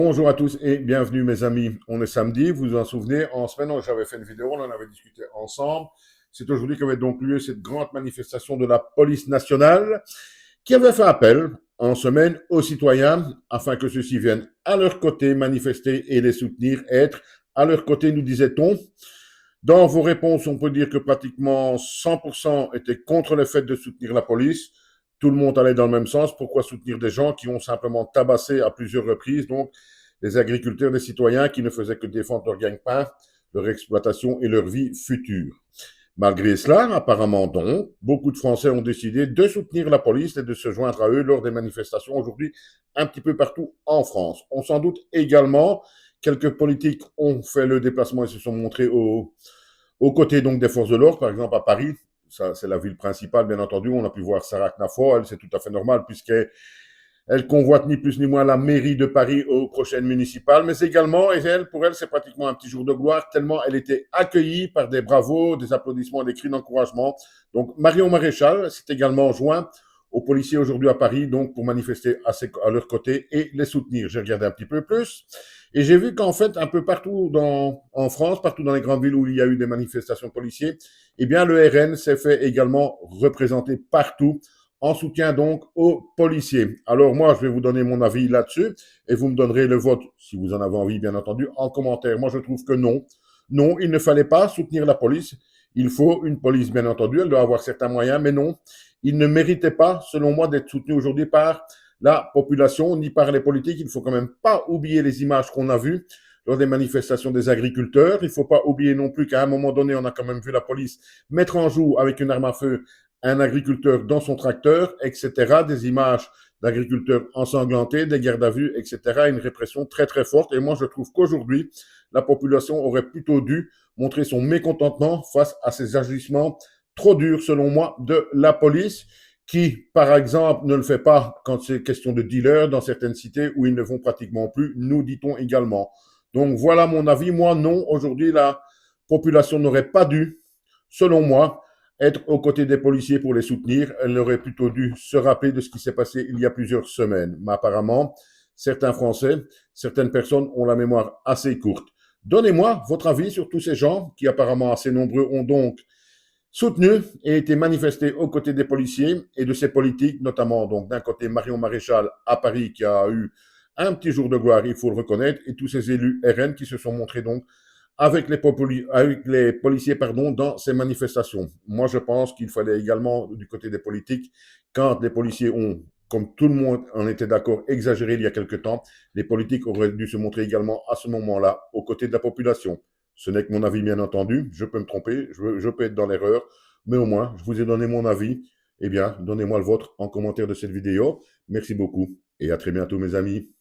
Bonjour à tous et bienvenue mes amis. On est samedi, vous vous en souvenez, en semaine j'avais fait une vidéo, on en avait discuté ensemble. C'est aujourd'hui qu'avait donc lieu cette grande manifestation de la police nationale qui avait fait appel en semaine aux citoyens afin que ceux-ci viennent à leur côté manifester et les soutenir, être à leur côté, nous disait-on. Dans vos réponses, on peut dire que pratiquement 100% étaient contre le fait de soutenir la police. Tout le monde allait dans le même sens. Pourquoi soutenir des gens qui ont simplement tabassé à plusieurs reprises, donc les agriculteurs, des citoyens qui ne faisaient que défendre leur gagne-pain, leur exploitation et leur vie future. Malgré cela, apparemment donc, beaucoup de Français ont décidé de soutenir la police et de se joindre à eux lors des manifestations aujourd'hui un petit peu partout en France. On s'en doute également, quelques politiques ont fait le déplacement et se sont montrés aux côtés donc des forces de l'ordre, par exemple à Paris. Ça, c'est la ville principale, bien entendu. On a pu voir Sarah Knafo, elle, c'est tout à fait normal, puisqu'elle convoite ni plus ni moins la mairie de Paris aux prochaines municipales, mais également, et elle, pour elle, c'est pratiquement un petit jour de gloire, tellement elle était accueillie par des bravos, des applaudissements, des cris d'encouragement. Donc, Marion Maréchal s'est également joint aux policiers aujourd'hui à Paris, donc pour manifester à leur côté et les soutenir. J'ai regardé un petit peu plus et j'ai vu qu'en fait, un peu partout en France, partout dans les grandes villes où il y a eu des manifestations de policiers, eh bien, le RN s'est fait également représenter partout en soutien donc aux policiers. Alors moi, je vais vous donner mon avis là-dessus et vous me donnerez le vote, si vous en avez envie, bien entendu, en commentaire. Moi, je trouve que non. Non, il ne fallait pas soutenir la police. Il faut une police, bien entendu, elle doit avoir certains moyens, mais non, il ne méritait pas, selon moi, d'être soutenu aujourd'hui par la population ni par les politiques. Il ne faut quand même pas oublier les images qu'on a vues lors des manifestations des agriculteurs. Il ne faut pas oublier non plus qu'à un moment donné, on a quand même vu la police mettre en joue avec une arme à feu un agriculteur dans son tracteur, etc. Des images d'agriculteurs ensanglantés, des gardes à vue, etc. Une répression très très forte. Et moi, je trouve qu'aujourd'hui, la population aurait plutôt dû montrer son mécontentement face à ces agissements trop durs, selon moi, de la police, qui, par exemple, ne le fait pas quand c'est question de dealers dans certaines cités où ils ne vont pratiquement plus, nous dit-on également. Donc voilà mon avis. Moi, non, aujourd'hui, la population n'aurait pas dû, selon moi, être aux côtés des policiers pour les soutenir. Elle aurait plutôt dû se rappeler de ce qui s'est passé il y a plusieurs semaines. Mais apparemment, certains Français, certaines personnes ont la mémoire assez courte. Donnez-moi votre avis sur tous ces gens qui, apparemment assez nombreux, ont donc soutenu et été manifestés aux côtés des policiers et de ces politiques, notamment donc d'un côté Marion Maréchal à Paris qui a eu un petit jour de gloire, il faut le reconnaître, et tous ces élus RN qui se sont montrés donc avec les policiers dans ces manifestations. Moi, je pense qu'il fallait également, du côté des politiques, quand les policiers ont, comme tout le monde en était d'accord, exagéré il y a quelque temps, les politiques auraient dû se montrer également à ce moment-là aux côtés de la population. Ce n'est que mon avis, bien entendu. Je peux me tromper, je peux être dans l'erreur, mais au moins, je vous ai donné mon avis. Eh bien, donnez-moi le vôtre en commentaire de cette vidéo. Merci beaucoup et à très bientôt, mes amis.